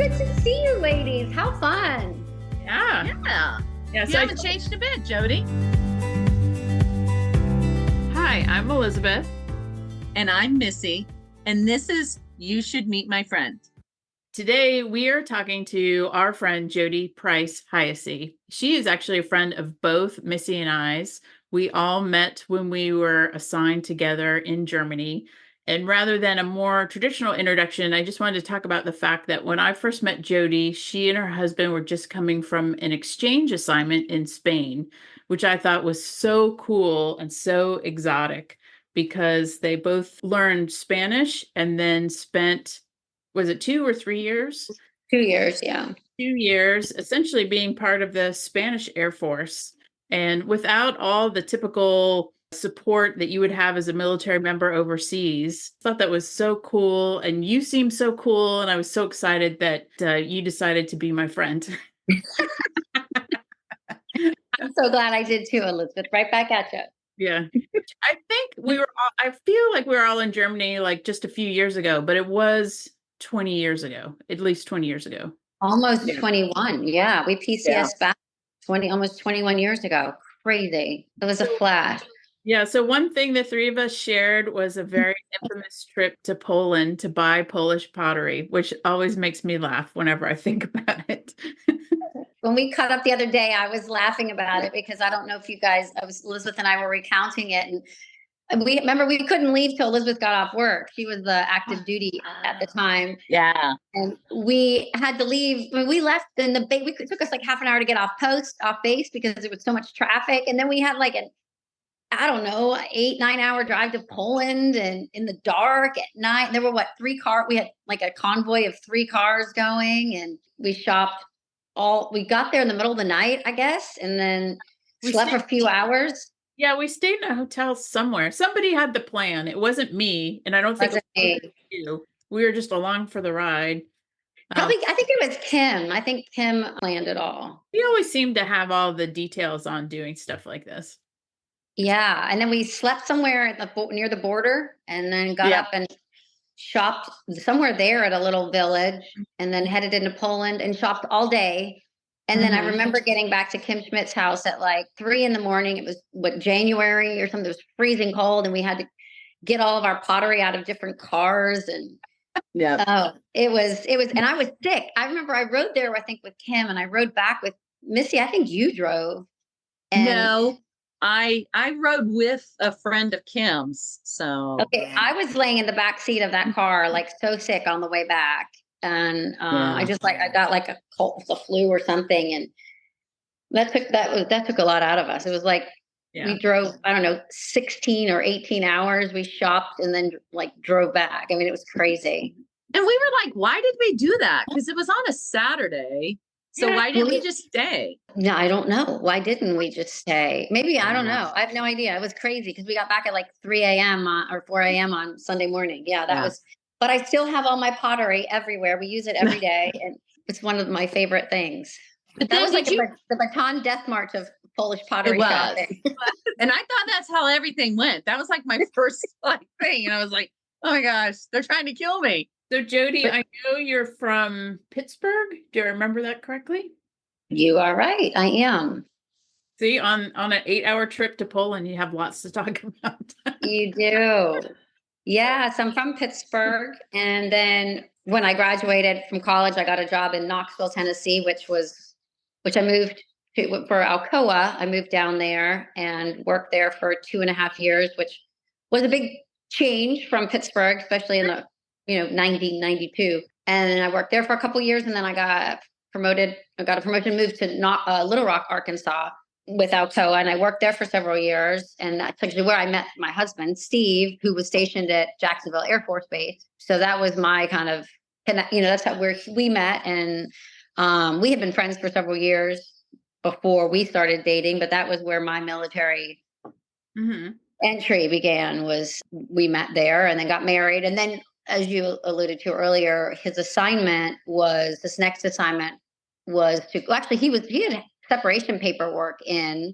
good to see you ladies. How fun. Yeah. You haven't changed a bit, Jodi. Hi, I'm Elisabeth. And I'm Missy. And this is You Should Meet My Friend. Today, we are talking to our friend, Jodi Price Hajosy. She is actually a friend of both Missy and I's. We all met when we were assigned together in Germany. And rather than a more traditional introduction, I just wanted to talk about the fact that when I first met Jodi, she and her husband were just coming from an exchange assignment in Spain, which I thought was so cool and so exotic because they both learned Spanish and then spent, was it 2 or 3 years? 2 years, yeah. 2 years, essentially being part of the Spanish Air Force. And without all the typical support that you would have as a military member overseas, I thought that was so cool. And you seem so cool. And I was so excited that you decided to be my friend. I'm so glad I did too, Elizabeth. Right back at you. Yeah. I think I feel like we were all in Germany like just a few years ago, but it was 20 years ago, at least 20 years ago. Almost 21. Yeah. We PCS back almost 21 years ago. Crazy. It was a flash. Yeah. So one thing the three of us shared was a very infamous trip to Poland to buy Polish pottery, which always makes me laugh whenever I think about it. When we caught up the other day, I was laughing about it because I don't know if you guys, Elizabeth and I were recounting it. And we couldn't leave till Elizabeth got off work. She was the active duty at the time. Yeah. And we had to leave. When we left in it took us like half an hour to get off base because there was so much traffic. And then we had like 8-9 hour drive to Poland and in the dark at night. There were 3 cars. We had like a convoy of 3 cars going, and we shopped we got there in the middle of the night, I guess. And then we slept for a few hours. Yeah, we stayed in a hotel somewhere. Somebody had the plan. It wasn't me, and I don't think it was you. We were just along for the ride. I think it was Kim. I think Kim planned it all. We always seem to have all the details on doing stuff like this. Yeah, and then we slept somewhere near the border, and then got up and shopped somewhere there at a little village, and then headed into Poland and shopped all day. And then I remember getting back to Kim Schmidt's house at like 3 a.m. It was January or something. It was freezing cold, and we had to get all of our pottery out of different cars. And it was, and I was sick. I remember I rode there, I think, with Kim, and I rode back with Missy. I think you drove. No, I rode with a friend of Kim's. So I was laying in the back seat of that car, like so sick on the way back. And I got like a cold, the flu or something, and that took a lot out of us. It was like we drove 16 or 18 hours. We shopped and then like drove back. I mean, it was crazy. And we were like, why did we do that? Because it was on a Saturday. So why didn't we just stay? No, I don't know. Why didn't we just stay? Maybe, I don't know. I have no idea. It was crazy because we got back at like 3 a.m. Or 4 a.m. on Sunday morning. Yeah, that was. But I still have all my pottery everywhere. We use it every day, and it's one of my favorite things. But that was like the baton death march of Polish pottery shopping. And I thought that's how everything went. That was like my first thing, and I was like, "Oh my gosh, they're trying to kill me." So Jodi, I know you're from Pittsburgh. Do I remember that correctly? You are right. I am. See, on an 8-hour trip to Poland, you have lots to talk about. You do. Yes, I'm from Pittsburgh. And then when I graduated from college, I got a job in Knoxville, Tennessee, which I moved to for Alcoa. I moved down there and worked there for 2.5 years, which was a big change from Pittsburgh, especially in the 1992. And I worked there for a couple of years, and then I got promoted. I got a promotion, moved to Little Rock, Arkansas, with Alcoa, and I worked there for several years. And that's actually where I met my husband, Steve, who was stationed at Jacksonville Air Force Base. So that was my kind of, that's where we met. And we had been friends for several years before we started dating, but that was where my military entry began. Was we met there and then got married. And then, as you alluded to earlier, his next assignment was he had separation paperwork in.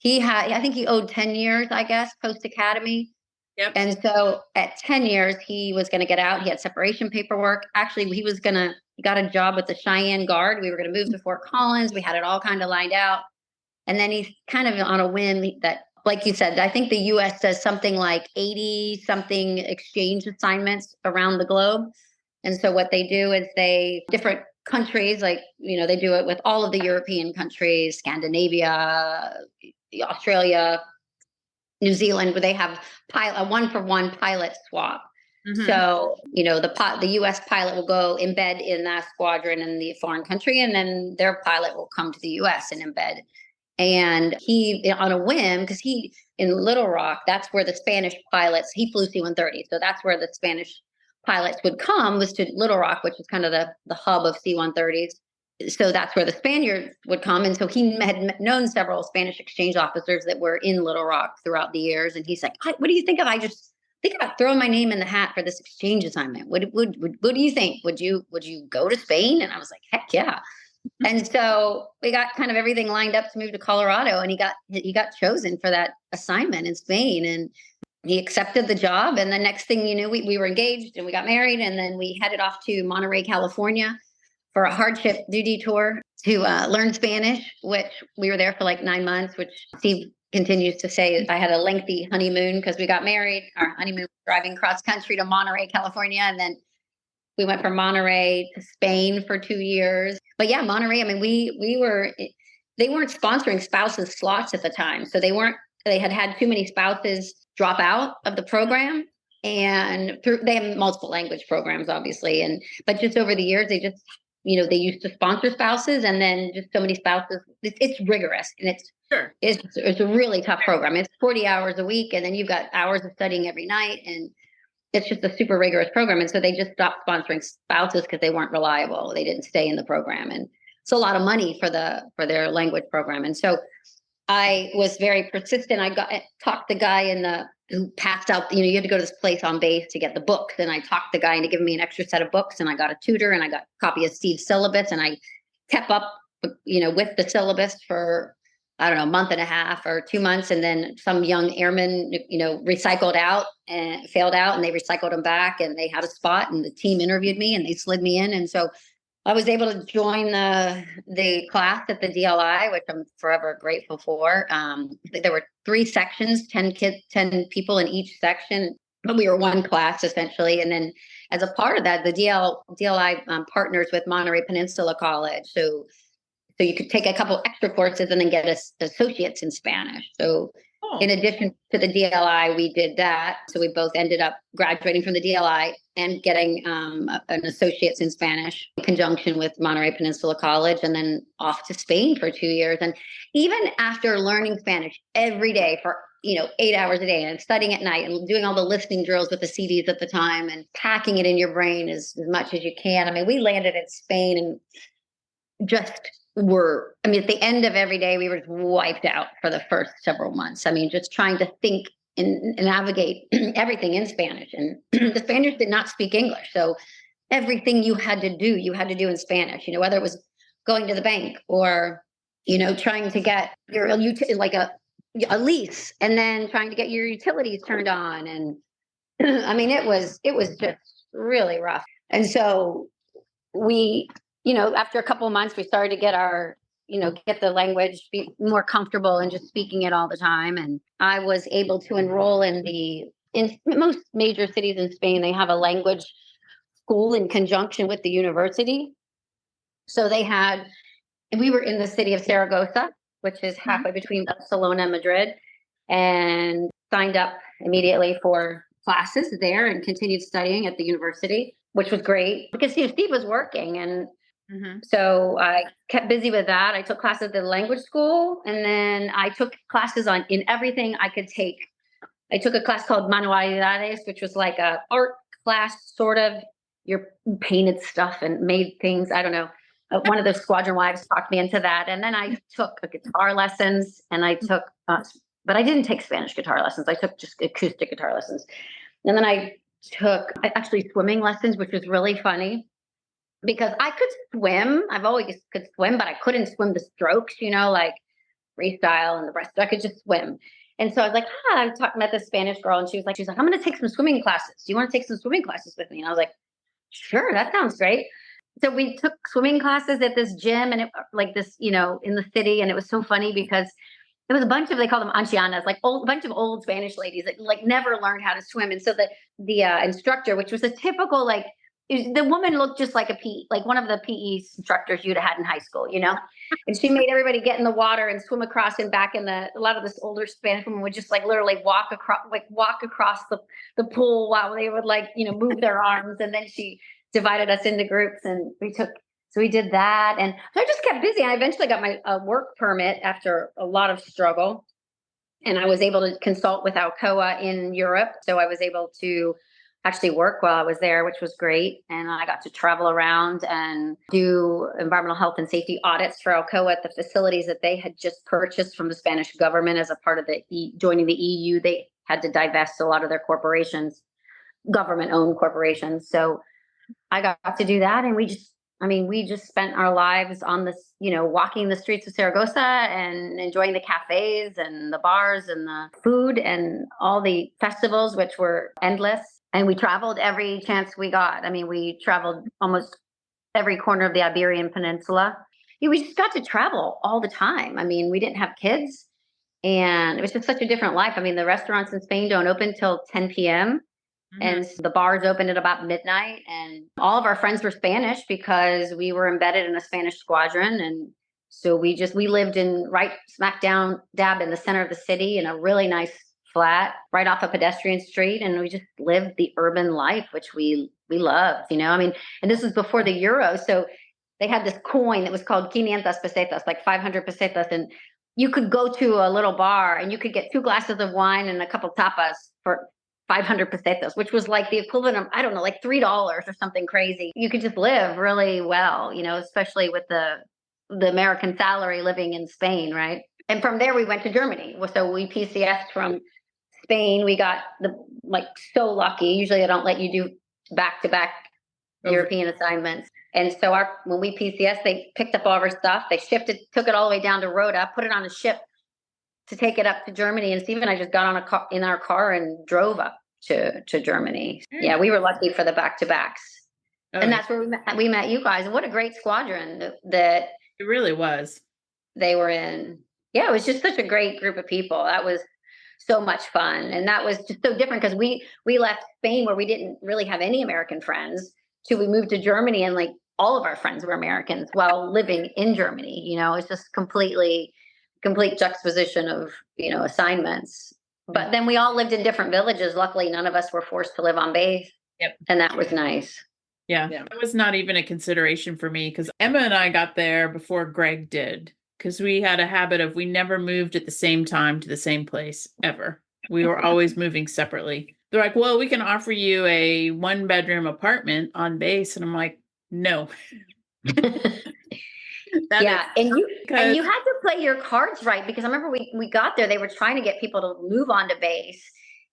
I think he owed 10 years, I guess, post academy. Yep. And so at 10 years, he was going to get out. He had separation paperwork. Actually, he was going to he got a job with the Cheyenne Guard. We were going to move to Fort Collins. We had it all kind of lined out. And then he's kind of on a whim that, like you said, I think the U.S. does something like 80 something exchange assignments around the globe. And so what they do is different countries, like, they do it with all of the European countries, Scandinavia, Australia, New Zealand, where they have a 1-for-1 pilot swap. Mhm. So, the U.S. pilot will go embed in that squadron in the foreign country, and then their pilot will come to the U.S. and embed. And he, on a whim, because in Little Rock, that's where the Spanish pilots, he flew C-130. So that's where the Spanish pilots would come, was to Little Rock, which is kind of the hub of C-130s. So that's where the Spaniards would come. And so he had known several Spanish exchange officers that were in Little Rock throughout the years. And he's like, what do you think if I just think about throwing my name in the hat for this exchange assignment? What do you think? Would you go to Spain? And I was like, heck yeah. And so we got kind of everything lined up to move to Colorado, and he got chosen for that assignment in Spain, and he accepted the job. And the next thing you knew, we were engaged and we got married, and then we headed off to Monterey, California for a hardship duty tour to learn Spanish, which we were there for like 9 months, which Steve continues to say I had a lengthy honeymoon because we got married. Our honeymoon was driving cross country to Monterey, California, and then we went from Monterey to Spain for 2 years. But yeah, Monterey, I mean, they weren't sponsoring spouses slots at the time. So they had too many spouses drop out of the program. And they have multiple language programs, obviously. But just over the years, they just, they used to sponsor spouses, and then just so many spouses, it's rigorous, and it's a really tough program. It's 40 hours a week, and then you've got hours of studying every night, and it's just a super rigorous program. And so they just stopped sponsoring spouses because they weren't reliable. They didn't stay in the program. And it's a lot of money for their language program. And so I was very persistent. I talked the guy who passed out, you had to go to this place on base to get the books. And I talked the guy into giving me an extra set of books, and I got a tutor, and I got a copy of Steve's syllabus, and I kept up, with the syllabus for, I don't know, a month and a half or 2 months. And then some young airmen, recycled out and failed out, and they recycled them back, and they had a spot, and the team interviewed me, and they slid me in. And so I was able to join the class at the DLI, which I'm forever grateful for. There were 3 sections, 10 people in each section, but we were one class essentially. And then as a part of that, the DLI partners with Monterey Peninsula College. So you could take a couple extra courses and then get associates in Spanish. So in addition to the DLI, we did that. So we both ended up graduating from the DLI and getting an associate's in Spanish in conjunction with Monterey Peninsula College, and then off to Spain for 2 years. And even after learning Spanish every day for 8 hours a day, and studying at night, and doing all the listening drills with the CDs at the time, and packing it in your brain as much as you can. I mean, we landed in Spain and just at the end of every day, we were wiped out for the first several months. I mean, just trying to think and navigate everything in Spanish. And the Spaniards did not speak English. So everything you had to do in Spanish, whether it was going to the bank or, trying to get your a lease, and then trying to get your utilities turned on. And I mean, it was just really rough. And so we, after a couple of months, we started to get get the language, be more comfortable and just speaking it all the time. And I was able to enroll in most major cities in Spain. They have a language school in conjunction with the university. So we were in the city of Zaragoza, which is halfway between Barcelona and Madrid, and signed up immediately for classes there and continued studying at the university, which was great because Steve was working. And so I kept busy with that. I took classes at the language school, and then I took classes in everything I could take. I took a class called Manualidades, which was like a art class, sort of. You painted stuff and made things. I don't know. One of the squadron wives talked me into that. And then I took guitar lessons, and I took, but I didn't take Spanish guitar lessons. I took just acoustic guitar lessons. And then I took actually swimming lessons, which was really funny. Because I could swim. I've always could swim, but I couldn't swim the strokes, like freestyle and the rest. I could just swim. And so I was like, I'm talking about this Spanish girl. And she's like, I'm going to take some swimming classes. Do you want to take some swimming classes with me? And I was like, sure, that sounds great. so we took swimming classes at this gym and it like this, in the city. And it was so funny because it was a bunch of, they call them ancianas, like a bunch of old Spanish ladies that like never learned how to swim. And so the instructor, which was a typical, like, the woman looked just like like one of the PE instructors you'd have had in high school, and she made everybody get in the water and swim across and back. And a lot of this older Spanish women would just like literally walk across the pool while they would like, move their arms. And then she divided us into groups and we did that. And so I just kept busy. I eventually got my work permit after a lot of struggle. And I was able to consult with Alcoa in Europe. So I was able to actually work while I was there, which was great. And I got to travel around and do environmental health and safety audits for Alcoa at the facilities that they had just purchased from the Spanish government as a part of joining the EU. They had to divest a lot of their corporations, government-owned corporations. So I got to do that. And we just spent our lives on this, walking the streets of Saragossa and enjoying the cafes and the bars and the food and all the festivals, which were endless. And we traveled every chance we got. We traveled almost every corner of the Iberian Peninsula. We just got to travel all the time. We didn't have kids and it was just such a different life. The restaurants in Spain don't open till 10 p.m. Mm-hmm. And the bars opened at about midnight. And all of our friends were Spanish because we were embedded in a Spanish squadron. And so we lived right smack dab in the center of the city in a really nice flat right off a pedestrian street. And we just lived the urban life, which we loved, and this was before the euro. So they had this coin that was called 500 pesetas, like 500 pesetas. And you could go to a little bar and you could get 2 glasses of wine and a couple tapas for 500 pesetas, which was like the equivalent of, I don't know, like $3 or something crazy. You could just live really well, especially with the American salary living in Spain, right? And from there we went to Germany. So we PCS'd from Spain. We got so lucky. Usually they don't let you do back-to-back European assignments. And so when we PCS, they picked up all of our stuff. They took it all the way down to Rota, put it on a ship to take it up to Germany. And Steve and I just got in our car and drove up to Germany. Yeah, we were lucky for the back-to-backs. And that's where we met you guys. And what a great squadron that it really was. They were in. Yeah, it was just such a great group of people. That was so much fun. And that was just so different because we left Spain where we didn't really have any American friends till we moved to Germany, and like all of our friends were Americans while living in Germany. It's just complete juxtaposition of, assignments. But then we all lived in different villages. Luckily, none of us were forced to live on base. Yep. And that was nice. Yeah. That was not even a consideration for me because Emma and I got there before Greg did. Because we had a habit of we never moved at the same time to the same place ever. We were always moving separately. They're like, well, we can offer you a 1-bedroom apartment on base. And I'm like, no. Yeah. And you had to play your cards right, because I remember we got there, they were trying to get people to move on to base.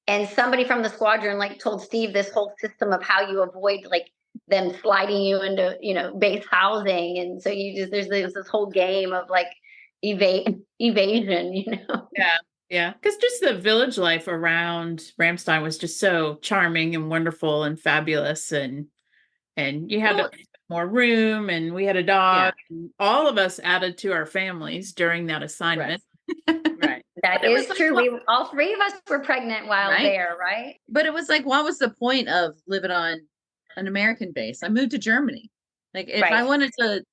And somebody from the squadron told Steve this whole system of how you avoid them sliding you into, base housing. And so there's this whole game of evasion, Yeah. Yeah. Because just the village life around Ramstein was just so charming and wonderful and fabulous. And you had more room, and we had a dog. Yeah. And all of us added to our families during that assignment. Right. That is true. All 3 of us were pregnant while there, right? But it was what was the point of living on an American base? I moved to Germany. If I wanted to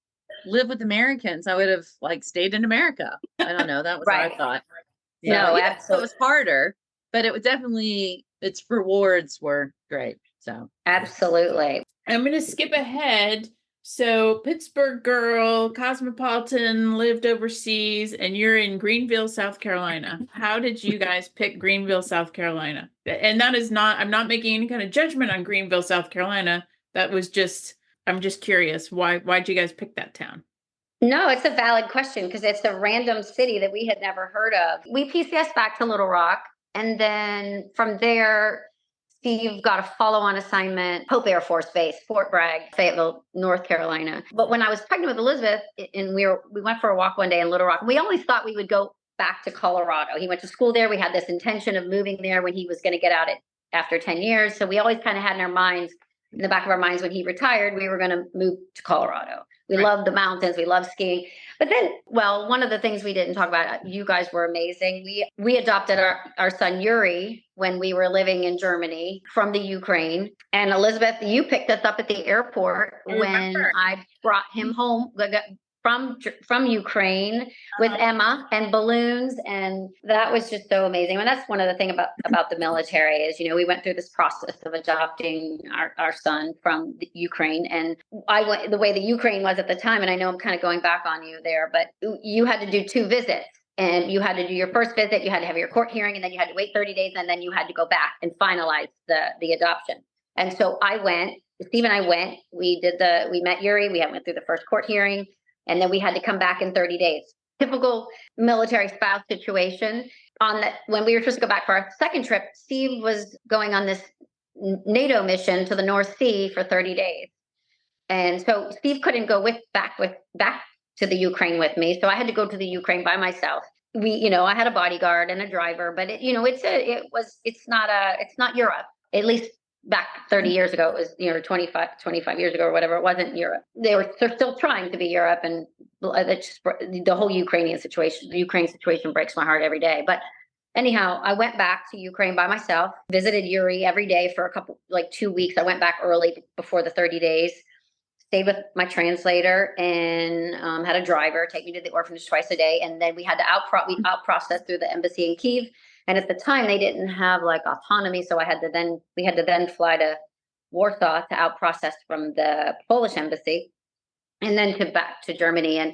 live with Americans, I would have stayed in America. I don't know. That was what I thought. So, no, absolutely. It was harder, but it was definitely, its rewards were great. So absolutely. I'm going to skip ahead. So Pittsburgh girl, cosmopolitan, lived overseas, and you're in Greenville, South Carolina. How did you guys pick Greenville, South Carolina? And that is I'm not making any kind of judgment on Greenville, South Carolina. That was I'm just curious. Why'd you guys pick that town? No, it's a valid question because it's a random city that we had never heard of. We PCS back to Little Rock, and then from there, Steve got a follow-on assignment, Pope Air Force Base, Fort Bragg, Fayetteville, North Carolina. But when I was pregnant with Elizabeth, and we went for a walk one day in Little Rock, we always thought we would go back to Colorado. He went to school there. We had this intention of moving there when he was going to get out after 10 years. So we always kind of had in our minds, in the back of our minds when he retired, we were going to move to Colorado. We Right. love the mountains. We love skiing. But then, well, one of the things we didn't talk about, you guys were amazing. We adopted our son Yuri when we were living in Germany from the Ukraine. And Elizabeth, you picked us up at the airport when I brought him home from Ukraine with Emma and balloons. And that was just so amazing. And that's one of the things about the military is, you know, we went through this process of adopting our son from the Ukraine. And I went the way the Ukraine was at the time. And I know I'm kind of going back on you there, but you had to do 2 visits. And you had to do your first visit, you had to have your court hearing, and then you had to wait 30 days, and then you had to go back and finalize the adoption. And so Steve and I went, we met Yuri, we went through the first court hearing, and then we had to come back in 30 days. Typical military spouse situation. When we were supposed to go back for our second trip, Steve was going on this NATO mission to the North Sea for 30 days. And so Steve couldn't go back to the Ukraine with me. So I had to go to the Ukraine by myself. I had a bodyguard and a driver, but it's not Europe. At least back 30 years ago, it was 25 years ago or whatever. It wasn't Europe. They're still trying to be Europe, and the whole Ukraine situation breaks my heart every day. But anyhow, I went back to Ukraine by myself, visited Yuri every day for 2 weeks. I went back early before the 30 days. Stayed with my translator and had a driver take me to the orphanage twice a day. And then we had to out-process through the embassy in Kyiv. And at the time they didn't have autonomy. So we had to then fly to Warsaw to out-process from the Polish embassy and then back to Germany. And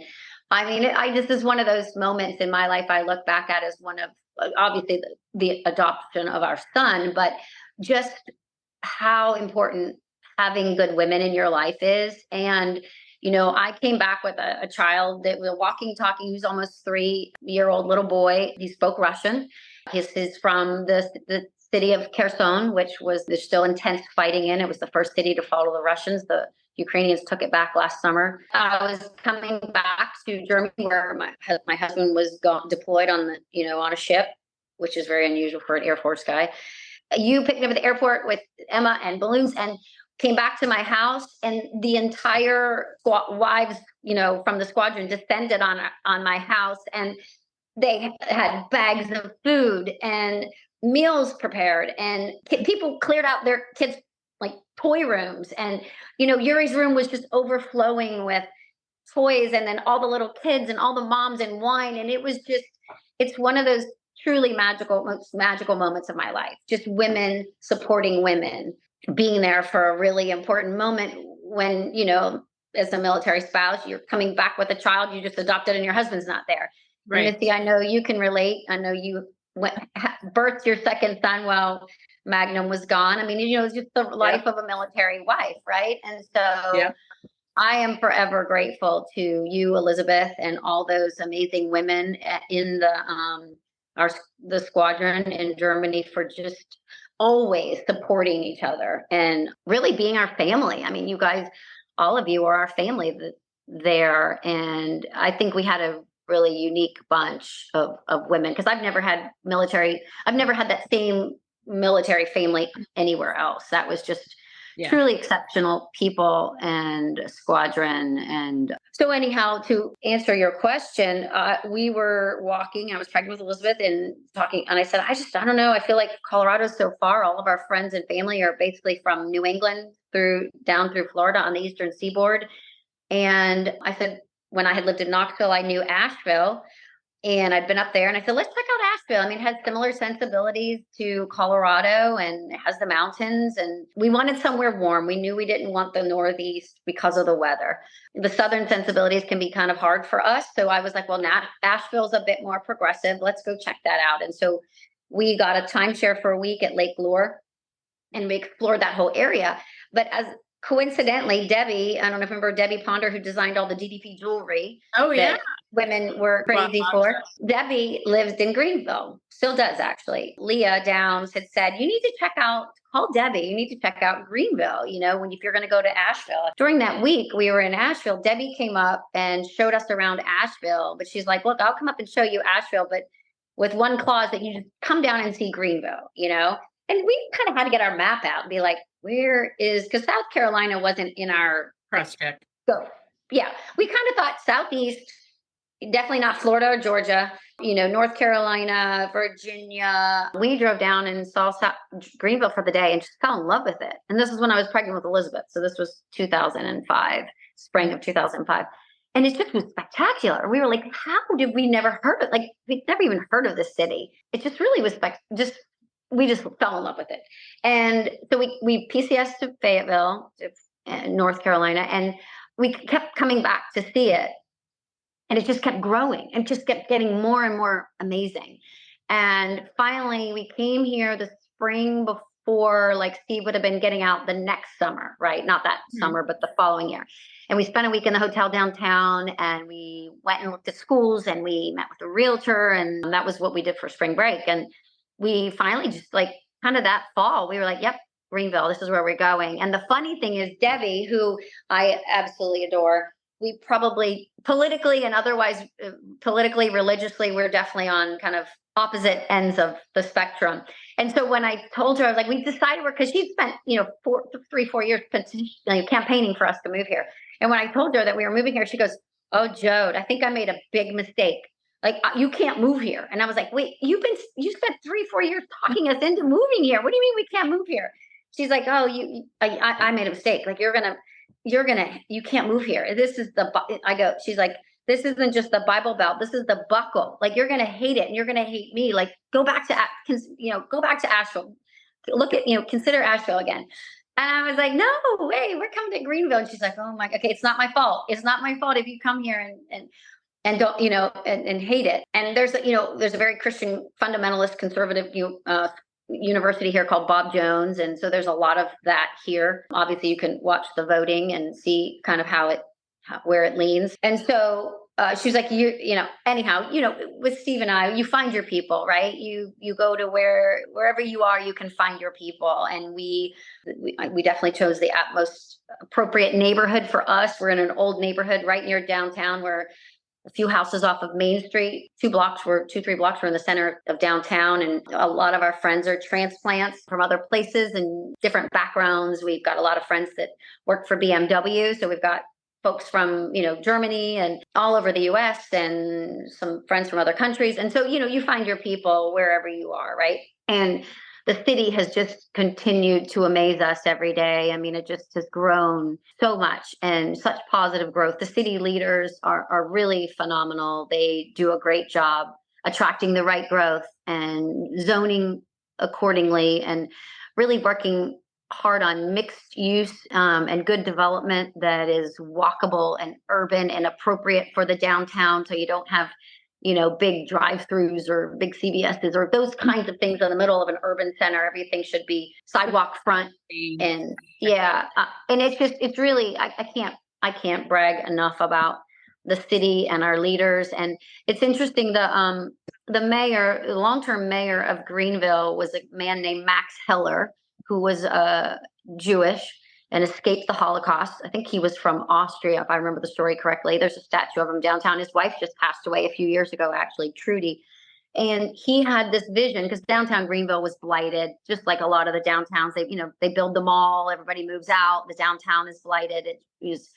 I mean, this is one of those moments in my life I look back at as one of, obviously the adoption of our son, but just how important having good women in your life is. And, I came back with a child that was a walking, talking, he was almost 3-year-old little boy. He spoke Russian. He's from the city of Kherson, there's still intense fighting in. It was the first city to follow the Russians. The Ukrainians took it back last summer. I was coming back to Germany where my husband was deployed on a ship, which is very unusual for an Air Force guy. You picked me up at the airport with Emma and balloons and came back to my house, and the entire wives, from the squadron descended on my house, and they had bags of food and meals prepared, and people cleared out their kids' toy rooms. And, Yuri's room was just overflowing with toys, and then all the little kids and all the moms and wine. And it's one of those truly most magical moments of my life. Just women supporting women, being there for a really important moment when, as a military spouse, you're coming back with a child you just adopted and your husband's not there. Right. And Missy, I know you can relate. I know you birthed your second son while Magnum was gone. I mean, it's just the life of a military wife, right? And so I am forever grateful to you, Elizabeth, and all those amazing women in the squadron in Germany for just always supporting each other and really being our family. I mean, you guys, all of you are our family there. And I think we had a really unique bunch of women, because I've never had that same military family anywhere else. That was just truly exceptional people and squadron. And so anyhow, to answer your question, we were walking, I was pregnant with Elizabeth and talking, and I said, I don't know. I feel like Colorado's so far. All of our friends and family are basically from New England down through Florida on the Eastern Seaboard. And I said, when I had lived in Knoxville, I knew Asheville. And I'd been up there, and I said, let's check out Asheville. I mean, it has similar sensibilities to Colorado, and it has the mountains, and we wanted somewhere warm. We knew we didn't want the Northeast because of the weather. The Southern sensibilities can be kind of hard for us. So I was like, well, now Asheville's a bit more progressive. Let's go check that out. And so we got a timeshare for a week at Lake Lure, and we explored that whole area. But coincidentally, Debbie, I don't know if you remember Debbie Ponder, who designed all the DDP jewelry. Oh, yeah. Women were crazy for. Debbie lives in Greenville, still does actually. Leah Downs had said, you need to call Debbie. You need to check out Greenville, if you're going to go to Asheville. During that week, we were in Asheville. Debbie came up and showed us around Asheville, but she's like, look, I'll come up and show you Asheville, but with one clause that you just come down and see Greenville, And we kind of had to get our map out and be like, because South Carolina wasn't in our cross check. So yeah, we kind of thought Southeast, definitely not Florida or Georgia, North Carolina, Virginia. We drove down and saw Greenville for the day and just fell in love with it. And this is when I was pregnant with Elizabeth. So this was 2005, spring of 2005. And it just was spectacular. We were like, how did we never heard of it? Like, we'd never even heard of this city. It just really was we just fell in love with it. And so we PCS to Fayetteville, North Carolina, and we kept coming back to see it. And it just kept growing and just kept getting more and more amazing. And finally, we came here the spring before, like, Steve would have been getting out the next summer, right? Not that summer, but the following year. And we spent a week in the hotel downtown, and we went and looked at schools, and we met with a realtor, and that was what we did for spring break. And we finally just, like, kind of that fall, we were like, yep, Greenville, this is where we're going. And the funny thing is, Debbie, who I absolutely adore, we probably politically and otherwise, politically, religiously, we're definitely on kind of opposite ends of the spectrum. And so when I told her, I was like, we decided because she spent, 3-4 years campaigning for us to move here. And when I told her that we were moving here, she goes, oh, Jode, I think I made a big mistake. Like, you can't move here. And I was like, wait, you spent 3-4 years talking us into moving here. What do you mean we can't move here? She's like, oh, I made a mistake. Like, you can't move here. She's like, this isn't just the Bible Belt. This is the buckle. Like, you're going to hate it and you're going to hate me. Like, go back to Asheville. Consider Asheville again. And I was like, no way, we're coming to Greenville. And she's like, oh my, okay, it's not my fault. It's not my fault if you come here and don't, and hate it. And there's a very Christian fundamentalist conservative, university here called Bob Jones. And so there's a lot of that here. Obviously you can watch the voting and see kind of where it leans. And so she's like, anyhow, with Steve and I, you find your people, right? You go to wherever you are, you can find your people. And we definitely chose the most appropriate neighborhood for us. We're in an old neighborhood right near downtown. We're a few houses off of Main Street, 3 blocks were in the center of downtown. And a lot of our friends are transplants from other places and different backgrounds. We've got a lot of friends that work for BMW. So we've got folks from, Germany and all over the US and some friends from other countries. And so, you find your people wherever you are, right? And the city has just continued to amaze us every day. I mean, it just has grown so much and such positive growth. The city leaders are really phenomenal. They do a great job attracting the right growth and zoning accordingly and really working hard on mixed use and good development that is walkable and urban and appropriate for the downtown. So you don't have big drive-throughs or big CVSs or those kinds of things in the middle of an urban center. Everything should be sidewalk front. And and it's really, I can't brag enough about the city and our leaders. And it's interesting, the long-term mayor of Greenville was a man named Max Heller, who was Jewish and escaped the Holocaust. I think he was from Austria, if I remember the story correctly. There's a statue of him downtown. His wife just passed away a few years ago, actually, Trudy. And he had this vision because downtown Greenville was blighted, just like a lot of the downtowns. They build the mall, everybody moves out, the downtown is blighted. It was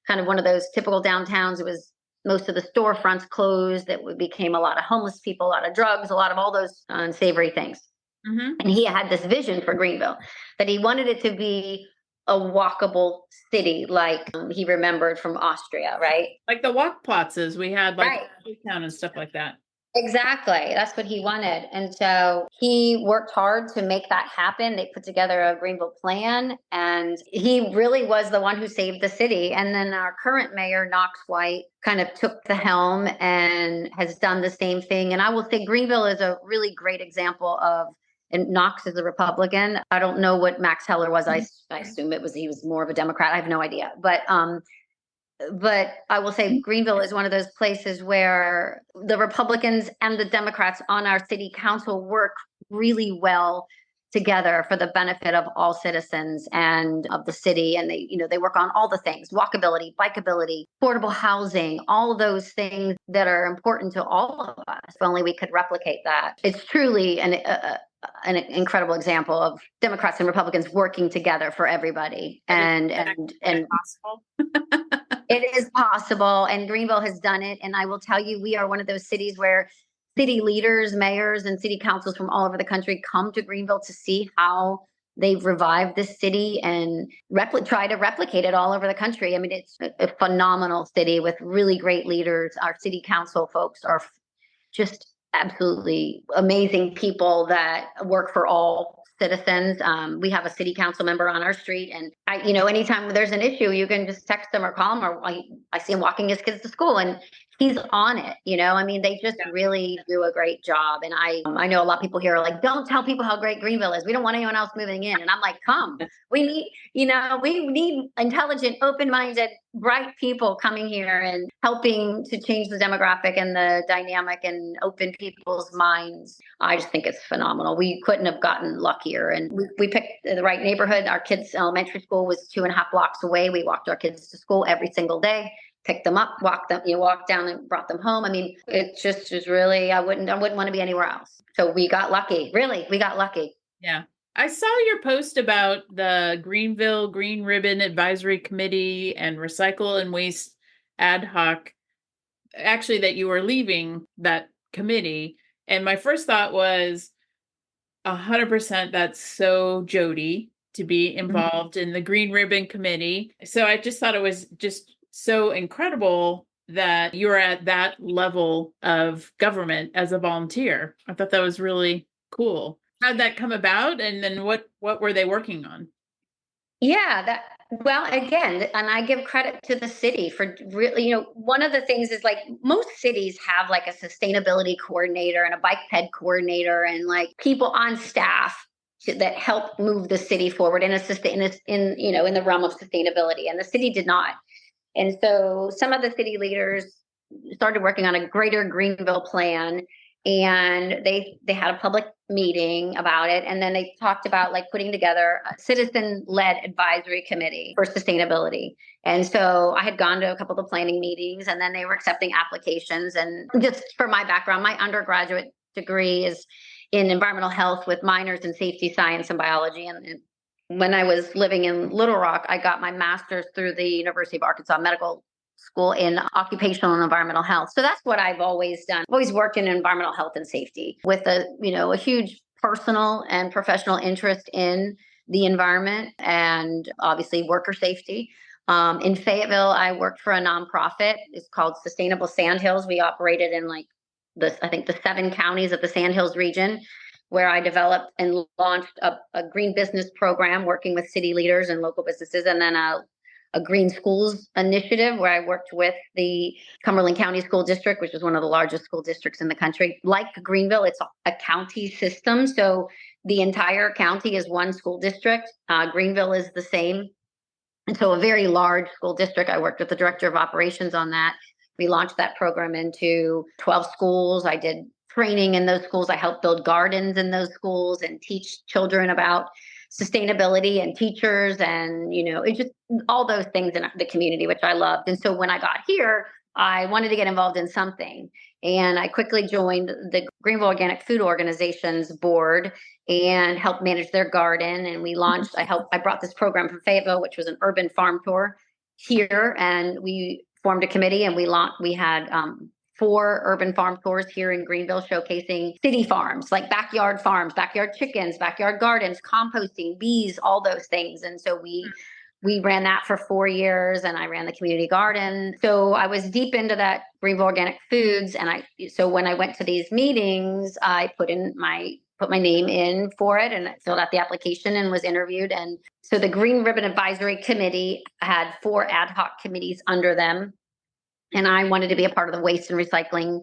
kind of one of those typical downtowns. It was most of the storefronts closed. Became a lot of homeless people, a lot of drugs, a lot of all those unsavory things. Mm-hmm. And he had this vision for Greenville that he wanted it to be a walkable city, like he remembered from Austria, right? Like the walk plazas we had, like town and stuff like that. Exactly. That's what he wanted. And so he worked hard to make that happen. They put together a Greenville plan, and he really was the one who saved the city. And then our current mayor, Knox White, kind of took the helm and has done the same thing. And I will say Greenville is a really great example of, and Knox is a Republican. I don't know what Max Heller was. I assume he was more of a Democrat. I have no idea. But I will say Greenville is one of those places where the Republicans and the Democrats on our city council work really well together for the benefit of all citizens and of the city. And they work on all the things: walkability, bikeability, affordable housing, all of those things that are important to all of us. If only we could replicate that. It's truly an incredible example of Democrats and Republicans working together for everybody. And possible. it is possible. And Greenville has done it. And I will tell you, we are one of those cities where city leaders, mayors, and city councils from all over the country come to Greenville to see how they've revived this city and try to replicate it all over the country. I mean, it's a phenomenal city with really great leaders. Our city council folks are just absolutely amazing people that work for all citizens. We have a city council member on our street, and anytime there's an issue, you can just text them or call him, or I see him walking his kids to school, and he's on it. I mean, they just really do a great job. And I know a lot of people here are like, don't tell people how great Greenville is. We don't want anyone else moving in. And I'm like, come, we need intelligent, open-minded, bright people coming here and helping to change the demographic and the dynamic and open people's minds. I just think it's phenomenal. We couldn't have gotten luckier. And we picked the right neighborhood. Our kids' elementary school was 2.5 blocks away. We walked our kids to school every single day. Picked them up, walked down and brought them home. I mean, it just is really, I wouldn't want to be anywhere else. So we got lucky. Really, we got lucky. Yeah. I saw your post about the Greenville Green Ribbon Advisory Committee and Recycle and Waste Ad Hoc, actually, that you were leaving that committee. And my first thought was 100% that's so Jodi to be involved in the Green Ribbon Committee. So I just thought it was just so incredible that you're at that level of government as a volunteer. I thought that was really cool. How did that come about? And then what were they working on? Yeah, well, again, and I give credit to the city for really, one of the things is like most cities have like a sustainability coordinator and a bike ped coordinator and like people on staff that help move the city forward in the realm of sustainability. And the city did not. And so some of the city leaders started working on a greater Greenville plan, and they had a public meeting about it. And then they talked about like putting together a citizen-led advisory committee for sustainability. And so I had gone to a couple of the planning meetings, and then they were accepting applications. And just for my background, my undergraduate degree is in environmental health with minors in safety science and biology. And when I was living in Little Rock, I got my master's through the University of Arkansas Medical School in occupational and environmental health. So that's what I've always done. I've always worked in environmental health and safety with a huge personal and professional interest in the environment and obviously worker safety. In Fayetteville, I worked for a nonprofit. It's called Sustainable Sandhills. We operated in the 7 counties of the Sandhills region, where I developed and launched a green business program working with city leaders and local businesses, and then a green schools initiative where I worked with the Cumberland County School District, which is one of the largest school districts in the country. Like Greenville, it's a county system. So the entire county is one school district. Greenville is the same. And so a very large school district. I worked with the director of operations on that. We launched that program into 12 schools. I did training in those schools. I helped build gardens in those schools and teach children about sustainability and teachers and, it's just all those things in the community, which I loved. And so when I got here, I wanted to get involved in something. And I quickly joined the Greenville Organic Food Organization's board and helped manage their garden. And we launched, I brought this program from Fayetteville, which was an urban farm tour here. And we formed a committee, and we had 4 urban farm tours here in Greenville showcasing city farms, like backyard farms, backyard chickens, backyard gardens, composting, bees, all those things. And so we ran that for 4 years, and I ran the community garden. So I was deep into that Greenville Organic Foods. And so when I went to these meetings, I put my name in for it and filled out the application and was interviewed. And so the Green Ribbon Advisory Committee had 4 ad hoc committees under them. And I wanted to be a part of the Waste and Recycling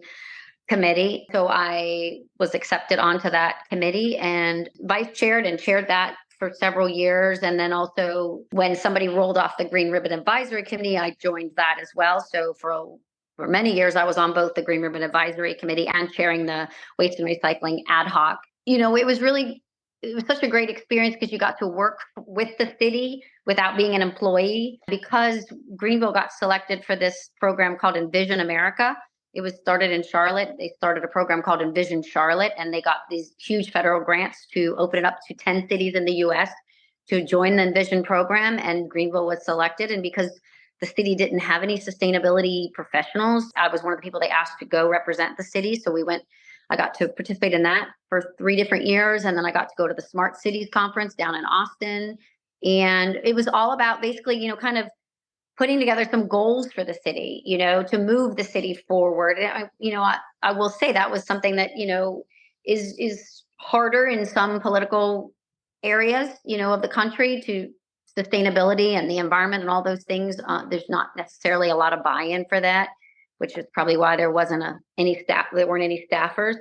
Committee. So I was accepted onto that committee and vice chaired and chaired that for several years. And then also when somebody rolled off the Green Ribbon Advisory Committee, I joined that as well. So for many years, I was on both the Green Ribbon Advisory Committee and chairing the Waste and Recycling Ad Hoc. It was such a great experience because you got to work with the city without being an employee. Because Greenville got selected for this program called Envision America, It was started in Charlotte. They started a program called Envision Charlotte, and they got these huge federal grants to open it up to 10 cities in the US to join the Envision program. And Greenville was selected. And because the city didn't have any sustainability professionals, I was one of the people they asked to go represent the city. So I got to participate in that for 3 different years. And then I got to go to the Smart Cities Conference down in Austin. And it was all about basically, kind of putting together some goals for the city, to move the city forward. And I will say that was something that, is harder in some political areas, of the country, to sustainability and the environment and all those things. There's not necessarily a lot of buy-in for that, which is probably why there wasn't any staff. There weren't any staffers.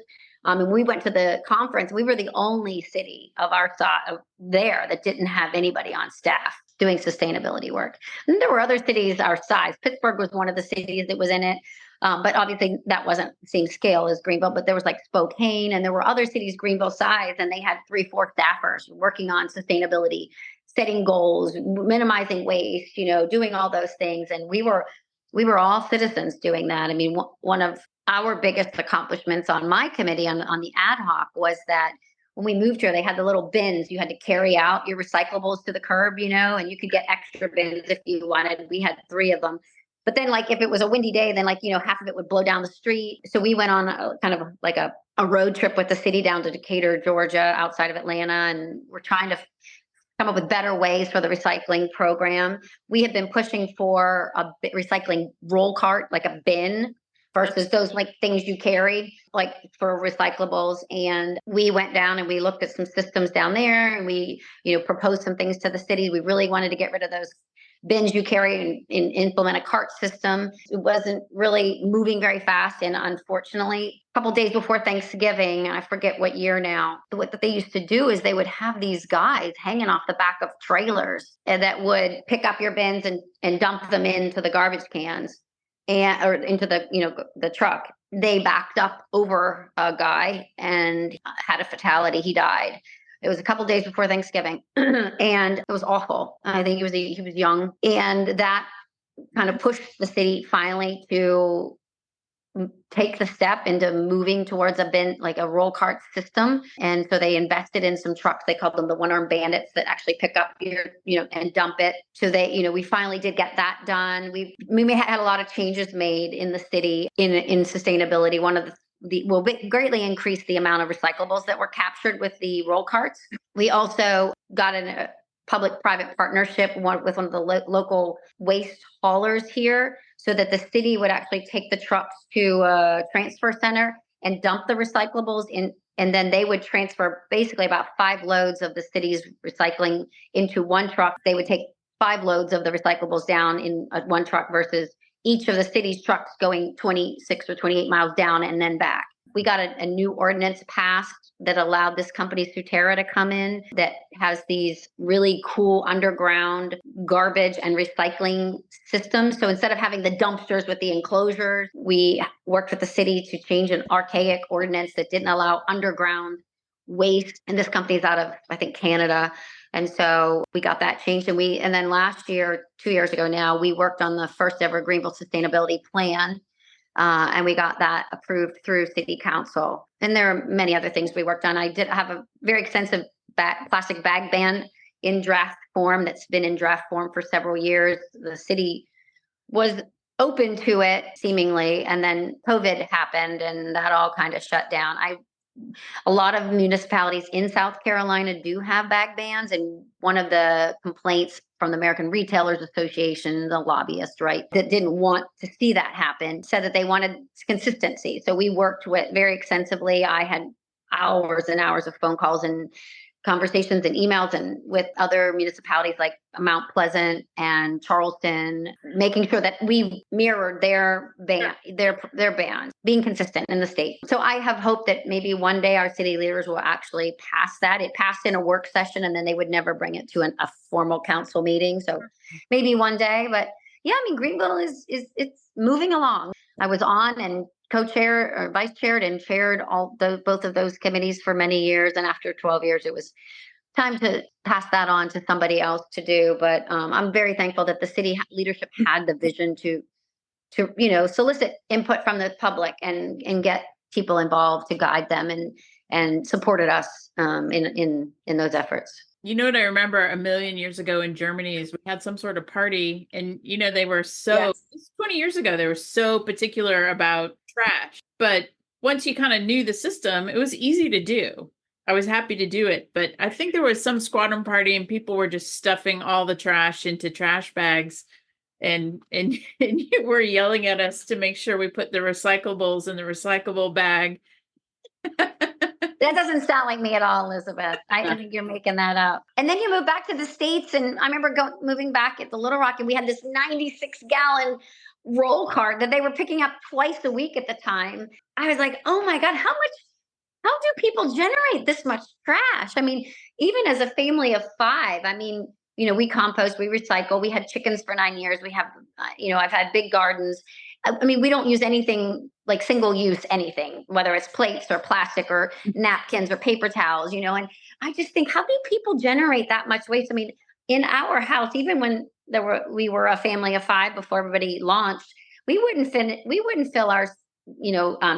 And we went to the conference. We were the only city of our size there that didn't have anybody on staff doing sustainability work. And there were other cities our size. Pittsburgh was one of the cities that was in it. But obviously that wasn't the same scale as Greenville, but there was like Spokane, and there were other cities Greenville size, and they had 3-4 staffers working on sustainability, setting goals, minimizing waste, doing all those things. And we were all citizens doing that. I mean, one of our biggest accomplishments on my committee on the ad hoc was that when we moved here, they had the little bins. You had to carry out your recyclables to the curb, and you could get extra bins if you wanted. We had 3 of them. But then, like, if it was a windy day, then, like, half of it would blow down the street. So we went on kind of like a road trip with the city down to Decatur, Georgia, outside of Atlanta. And we're trying to come up with better ways for the recycling program. We have been pushing for a recycling roll cart, like a bin, versus those like things you carry, like for recyclables. And we went down and we looked at some systems down there, and we, proposed some things to the city. We really wanted to get rid of those bins you carry and implement a cart system. It wasn't really moving very fast. And unfortunately, a couple of days before Thanksgiving, I forget what year now, what they used to do is they would have these guys hanging off the back of trailers and that would pick up your bins and dump them into the garbage cans or into the, the truck. They backed up over a guy and had a fatality. He died. It was a couple of days before Thanksgiving, and it was awful. I think he was young, and that kind of pushed the city finally to take the step into moving towards a bin, like a roll cart system. And so they invested in some trucks. They called them the one-armed bandits that actually pick up your, and dump it. So they, we finally did get that done. We had a lot of changes made in the city in sustainability. One of will greatly increase the amount of recyclables that were captured with the roll carts. We also got a public-private partnership with one of the local waste haulers here, so that the city would actually take the trucks to a transfer center and dump the recyclables in, and then they would transfer basically about 5 loads of the city's recycling into one truck. They would take 5 loads of the recyclables down in one truck versus each of the city's trucks going 26 or 28 miles down and then back. We got a new ordinance passed that allowed this company Suterra to come in that has these really cool underground garbage and recycling systems. So instead of having the dumpsters with the enclosures, we worked with the city to change an archaic ordinance that didn't allow underground waste. And this company's out of, I think, Canada. And so we got that changed. And then last year, 2 years ago now, we worked on the first ever Greenville Sustainability Plan. And we got that approved through City Council. And there are many other things we worked on. I did have a very extensive plastic bag ban in draft form that's been in draft form for several years. The city was open to it, seemingly, and then COVID happened and that all kind of shut down. A lot of municipalities in South Carolina do have bag bans, and one of the complaints from the American Retailers Association, the lobbyist, right, that didn't want to see that happen, said that they wanted consistency. So we worked very extensively. I had hours and hours of phone calls and conversations and emails and with other municipalities like Mount Pleasant and Charleston, making sure that we mirrored their bans, being consistent in the state. So I have hope that maybe one day our city leaders will actually pass that. It passed in a work session and then they would never bring it to a formal council meeting. So maybe one day, but yeah, I mean, Greenville it's moving along. I was on and co-chair or vice chaired and chaired both of those committees for many years. And after 12 years, it was time to pass that on to somebody else to do. But I'm very thankful that the city leadership had the vision to solicit input from the public and get people involved to guide them and supported us in those efforts. You know what I remember a million years ago in Germany is we had some sort of party, and they were Yes. 20 years ago, they were so particular about trash. But once you kind of knew the system, it was easy to do. I was happy to do it. But I think there was some squadron party and people were just stuffing all the trash into trash bags. And you were yelling at us to make sure we put the recyclables in the recyclable bag. That doesn't sound like me at all, Elizabeth. I think you're making that up. And then you moved back to the States, and I remember moving back at the Little Rock, and we had this 96-gallon roll cart that they were picking up twice a week at the time. I was like, oh my God, how do people generate this much trash? I mean, even as a family of 5, I mean, we compost, we recycle, we had chickens for 9 years. We have, I've had big gardens. I mean, we don't use anything like single use anything, whether it's plates or plastic or napkins or paper towels, and I just think, how do people generate that much waste? I mean, in our house, even when we were a family of 5 before everybody launched, we wouldn't fill our,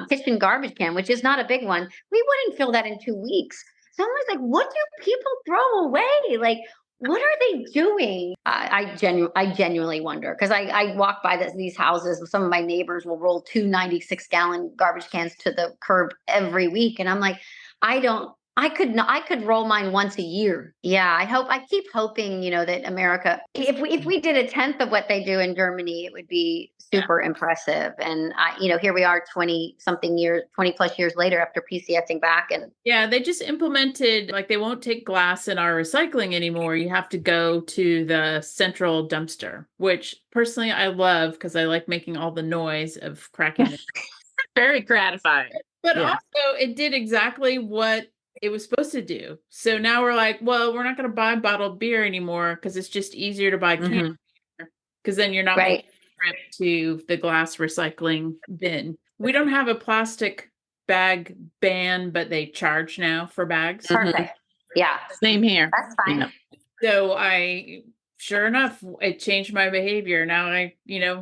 kitchen garbage can, which is not a big one. We wouldn't fill that in 2 weeks. So I'm always like, what do people throw away? Like, what are they doing? I genuinely wonder, because I walk by these houses. Some of my neighbors will roll 2 96-gallon garbage cans to the curb every week, and I'm like, I could roll mine once a year. Yeah, I keep hoping, that America, if we did 1/10 of what they do in Germany, it would be super impressive. And here we are 20+ years later after PCSing back. And yeah, they just implemented, like, they won't take glass in our recycling anymore. You have to go to the central dumpster, which personally I love because I like making all the noise of cracking it. Very gratifying. But also it did exactly what it was supposed to do. So now we're like, well, we're not going to buy bottled beer anymore because it's just easier to buy canned beer, because then you're not going to the glass recycling bin. We don't have a plastic bag ban, but they charge now for bags. Perfect. Yeah. Same here. That's fine. So sure enough, it changed my behavior. Now I,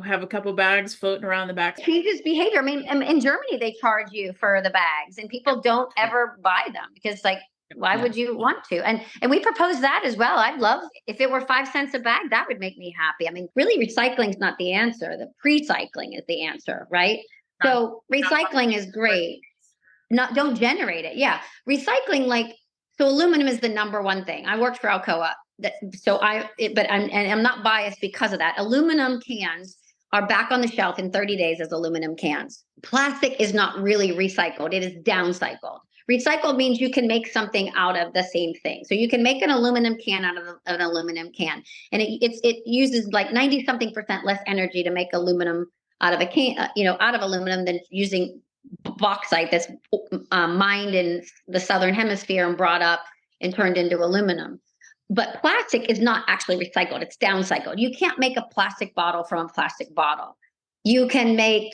have a couple bags floating around the back. Changes behavior. I mean, in Germany, they charge you for the bags, and people don't ever buy them because, like, why would you want to? And we propose that as well. I'd love if it were 5 cents a bag. That would make me happy. I mean, really, recycling is not the answer. The pre-cycling is the answer, right? So recycling is great. Don't generate it. Yeah, recycling, so aluminum is the number one thing. I worked for Alcoa. I'm not biased because of that. Aluminum cans are back on the shelf in 30 days as aluminum cans. Plastic is not really recycled. It is downcycled. Recycled means you can make something out of the same thing. So you can make an aluminum can out of an aluminum can. And it uses like 90-something% less energy to make aluminum out of a can, out of aluminum than using bauxite that's mined in the Southern Hemisphere and brought up and turned into aluminum. But plastic is not actually recycled. It's downcycled. You can't make a plastic bottle from a plastic bottle. You can make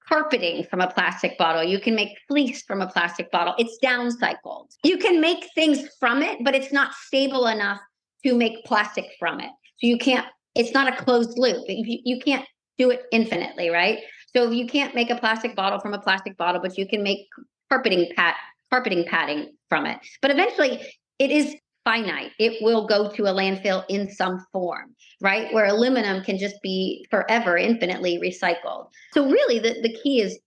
carpeting from a plastic bottle. You can make fleece from a plastic bottle. It's downcycled. You can make things from it, but it's not stable enough to make plastic from it. So it's not a closed loop. You can't do it infinitely, right? So you can't make a plastic bottle from a plastic bottle, but you can make carpeting padding from it. But eventually it is finite. It will go to a landfill in some form, right? Where aluminum can just be forever, infinitely recycled. So really the key is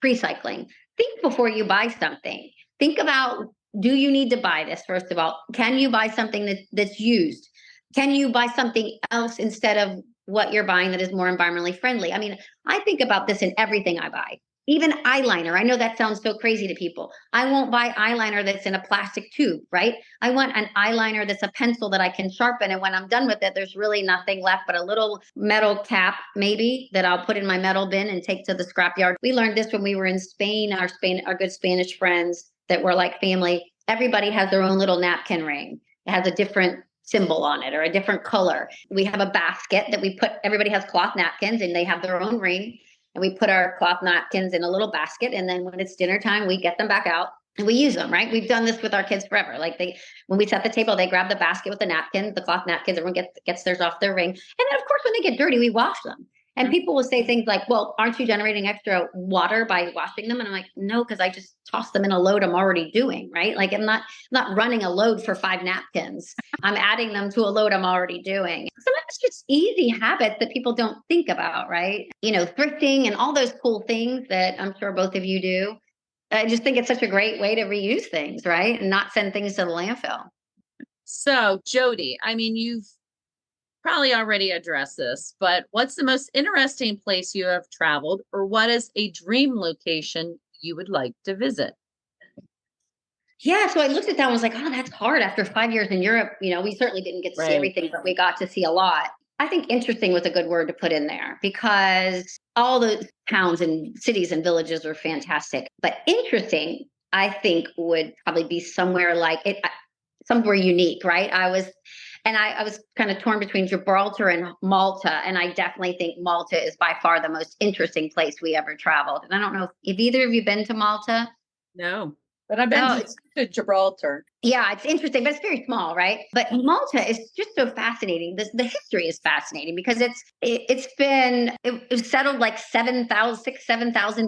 pre-cycling. Think before you buy something. Think about, do you need to buy this? First of all, can you buy something that's used? Can you buy something else instead of what you're buying that is more environmentally friendly? I mean, I think about this in everything I buy. Even eyeliner. I know that sounds so crazy to people. I won't buy eyeliner that's in a plastic tube, right? I want an eyeliner that's a pencil that I can sharpen. And when I'm done with it, there's really nothing left but a little metal cap, maybe, that I'll put in my metal bin and take to the scrapyard. We learned this when we were in Spain. Our good Spanish friends that were like family. Everybody has their own little napkin ring. It has a different symbol on it or a different color. We have a basket that everybody has cloth napkins and they have their own ring. And we put our cloth napkins in a little basket. And then when it's dinner time, we get them back out and we use them, right? We've done this with our kids forever. Like when we set the table, they grab the basket with the napkins, the cloth napkins, everyone gets theirs off their ring. And then of course, when they get dirty, we wash them. And people will say things like, well, aren't you generating extra water by washing them? And I'm like, no, because I just toss them in a load I'm already doing, right? Like I'm not running a load for 5 napkins. I'm adding them to a load I'm already doing. Sometimes it's just easy habits that people don't think about, right? Thrifting and all those cool things that I'm sure both of you do. I just think it's such a great way to reuse things, right? And not send things to the landfill. So, Jodi, I mean, you've probably already addressed this, but what's the most interesting place you have traveled, or what is a dream location you would like to visit? Yeah, so I looked at that and was like, oh, that's hard after 5 years in Europe. We certainly didn't get to see everything, but we got to see a lot. I think interesting was a good word to put in there because all the towns and cities and villages are fantastic. But interesting, I think, would probably be somewhere like it, somewhere unique, right? I was kind of torn between Gibraltar and Malta, and I definitely think Malta is by far the most interesting place we ever traveled. And I don't know if either of you been to Malta. No. But I've been to Gibraltar. Yeah, it's interesting, but it's very small, right? But Malta is just so fascinating. The history is fascinating because it was settled like 7,000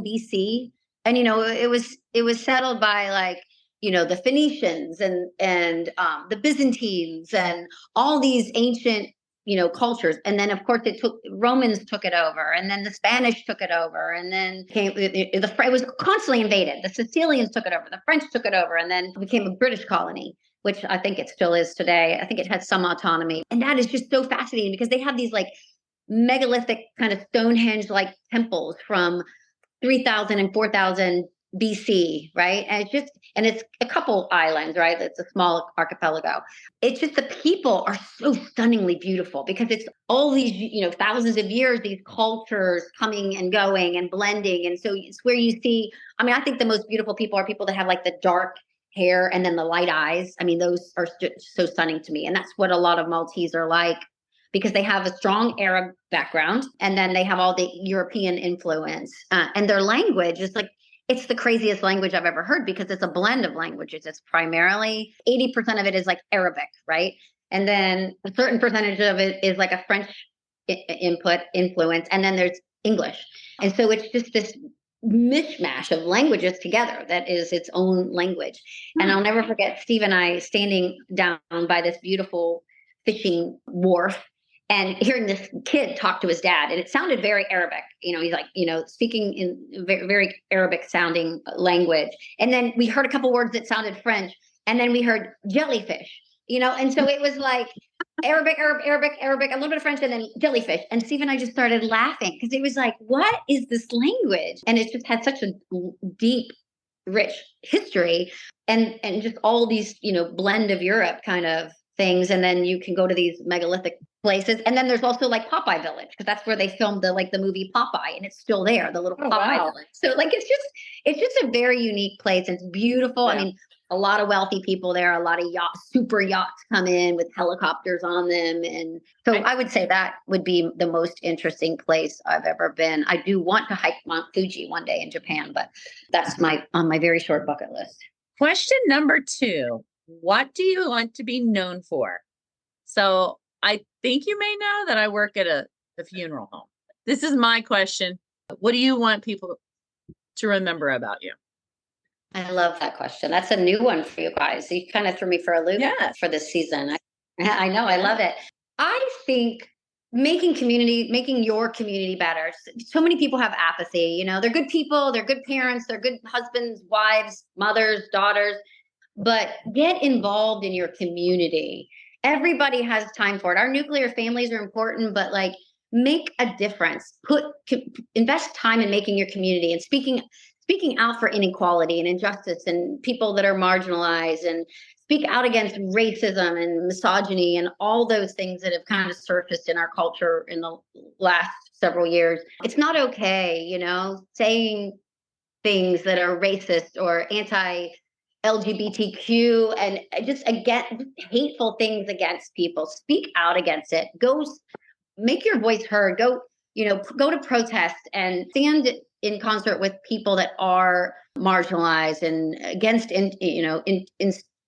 BC, and it was settled by like the Phoenicians and the Byzantines and all these ancient cultures. And then of course Romans took it over, and then the Spanish took it over, and then it was constantly invaded. The Sicilians took it over, the French took it over, and then it became a British colony, which I think it still is today. I think it has some autonomy. And that is just so fascinating because they have these like megalithic kind of Stonehenge like temples from 3,000 and 4,000 BC, right? And it's a couple islands, right? It's a small archipelago. It's just the people are so stunningly beautiful because it's all these, thousands of years, these cultures coming and going and blending. And so it's where you see, I think the most beautiful people are people that have like the dark hair and then the light eyes. Those are so stunning to me. And that's what a lot of Maltese are like, because they have a strong Arab background, and then they have all the European influence, and their language is like, it's the craziest language I've ever heard because it's a blend of languages. It's primarily 80% of it is like Arabic, right? And then a certain percentage of it is like a French influence, and then there's English. And so it's just this mishmash of languages together that is its own language. And I'll never forget Steve and I standing down by this beautiful fishing wharf and hearing this kid talk to his dad, and it sounded very Arabic. He's like, speaking in very, very Arabic sounding language. And then we heard a couple words that sounded French, and then we heard jellyfish, and so it was like Arabic, a little bit of French, and then jellyfish. And Steve and I just started laughing because it was like, what is this language? And it just had such a deep, rich history, and just all these, blend of Europe kind of things. And then you can go to these megalithic places. And then there's also like Popeye Village, because that's where they filmed the movie Popeye, and it's still there, the little Popeye Village. So like, it's just a very unique place. It's beautiful. Yeah. A lot of wealthy people there, a lot of super yachts come in with helicopters on them. And so I would say that would be the most interesting place I've ever been. I do want to hike Mount Fuji one day in Japan, but that's on my very short bucket list. Question number 2. What do you want to be known for? So I think you may know that I work at a funeral home. This is my question. What do you want people to remember about you? I love that question. That's a new one for you guys. You kind of threw me for a loop for this season. I know. I love it. I think making your community better. So many people have apathy. They're good people. They're good parents. They're good husbands, wives, mothers, daughters. But get involved in your community. Everybody has time for it. Our nuclear families are important, but like, make a difference. Invest time in making your community and speaking out for inequality and injustice and people that are marginalized, and speak out against racism and misogyny and all those things that have kind of surfaced in our culture in the last several years. It's not okay, saying things that are racist or anti-LGBTQ and just hateful things against people. Speak out against it. Go make your voice heard. Go to protest and stand in concert with people that are marginalized and against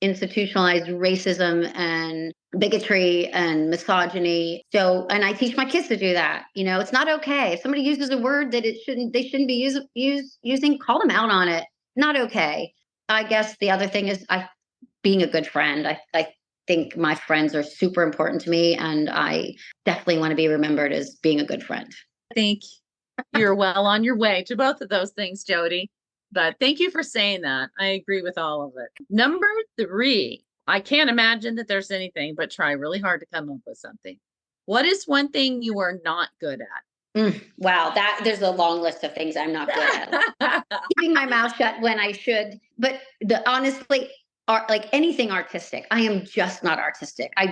institutionalized racism and bigotry and misogyny. So, and I teach my kids to do that. It's not okay. If somebody uses a word that they shouldn't be using, call them out on it. Not okay. I guess the other thing is being a good friend. I think my friends are super important to me, and I definitely want to be remembered as being a good friend. I think you're well on your way to both of those things, Jodi. But thank you for saying that. I agree with all of it. Number 3, I can't imagine that there's anything, but try really hard to come up with something. What is one thing you are not good at? Wow, there's a long list of things I'm not good at. Keeping my mouth shut when I should, but honestly, like anything artistic, I am just not artistic. I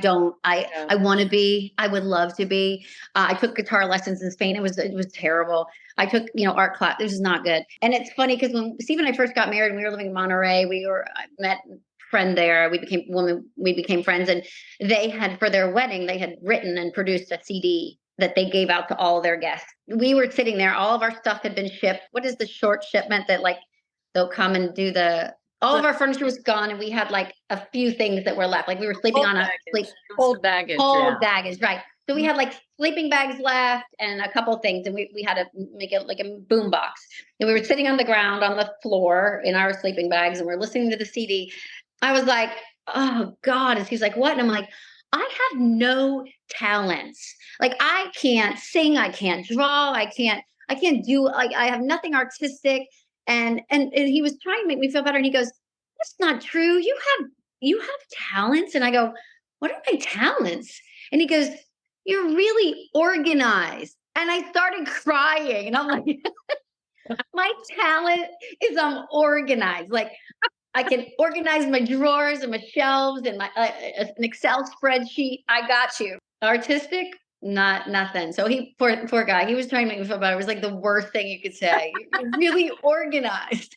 want to be. I would love to be. I took guitar lessons in Spain. It was terrible. I took art class. This is not good. And it's funny because when Steve and I first got married, and we were living in Monterey. I met a friend there. We became friends, and they had, for their wedding, they had written and produced a CD that they gave out to all their guests. We were sitting there. All of our stuff had been shipped. What is the short shipment that like they'll come and do all of our furniture was gone, and we had like a few things that were left. Like we were sleeping on cold baggage. Cold baggage, right. So we had like sleeping bags left and a couple things, and we had to make it like a boom box. And we were sitting on the ground on the floor in our sleeping bags, and we're listening to the CD. I was like, oh God. And he's like, what? And I'm like, I have no talents. Like I can't sing, I can't draw, I can't do, like I have nothing artistic. And he was trying to make me feel better. And he goes, that's not true. You have talents. And I go, what are my talents? And he goes, you're really organized. And I started crying. And I'm like, my talent is I'm organized. Like I can organize my drawers and my shelves and my an Excel spreadsheet. I got you. Artistic, nothing. So poor guy, he was trying to make me feel better. It was like the worst thing you could say. You're really organized.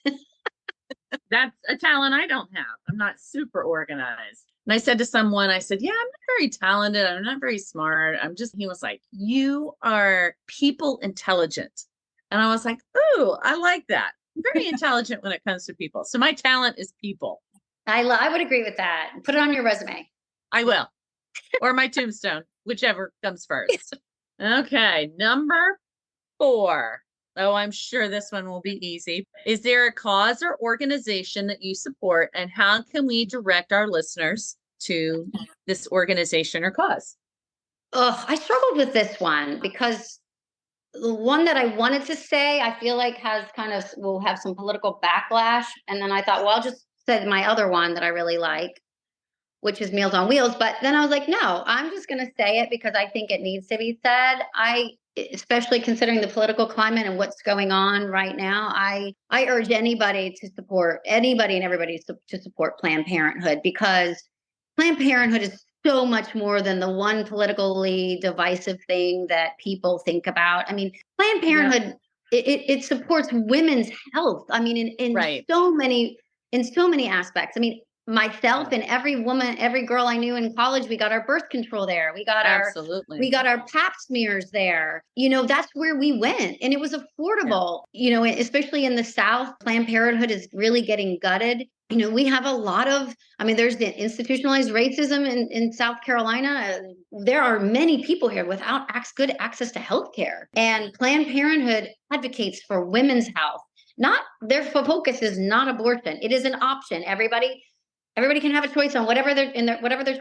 That's a talent I don't have. I'm not super organized. And I said to someone, I said, yeah, I'm not very talented. I'm not very smart. He was like, you are people intelligent. And I was like, ooh, I like that. I'm very intelligent when it comes to people. So my talent is people. I would agree with that. Put it on your resume. I will. Or my tombstone, whichever comes first. Okay, number 4. Oh, I'm sure this one will be easy. Is there a cause or organization that you support, and how can we direct our listeners to this organization or cause? Oh, I struggled with this one because the one that I wanted to say, I feel like will have some political backlash. And then I thought, well, I'll just say my other one that I really like, which is Meals on Wheels. But then I was like, no, I'm just going to say it because I think it needs to be said. Especially considering the political climate and what's going on right now, I urge anybody and everybody to support Planned Parenthood, because Planned Parenthood is so much more than the one politically divisive thing that people think about. I mean, Planned Parenthood, it supports women's health. I mean, in so many aspects. I mean, myself and every girl I knew in college, we got our birth control there. We got our pap smears there. That's where we went, and it was affordable. Especially in the South, Planned Parenthood is really getting gutted. We have a lot of, there's the institutionalized racism in South Carolina. There are many people here without good access to healthcare, and Planned Parenthood advocates for women's health. Their focus is not abortion. It is an option. Everybody can have a choice on whatever their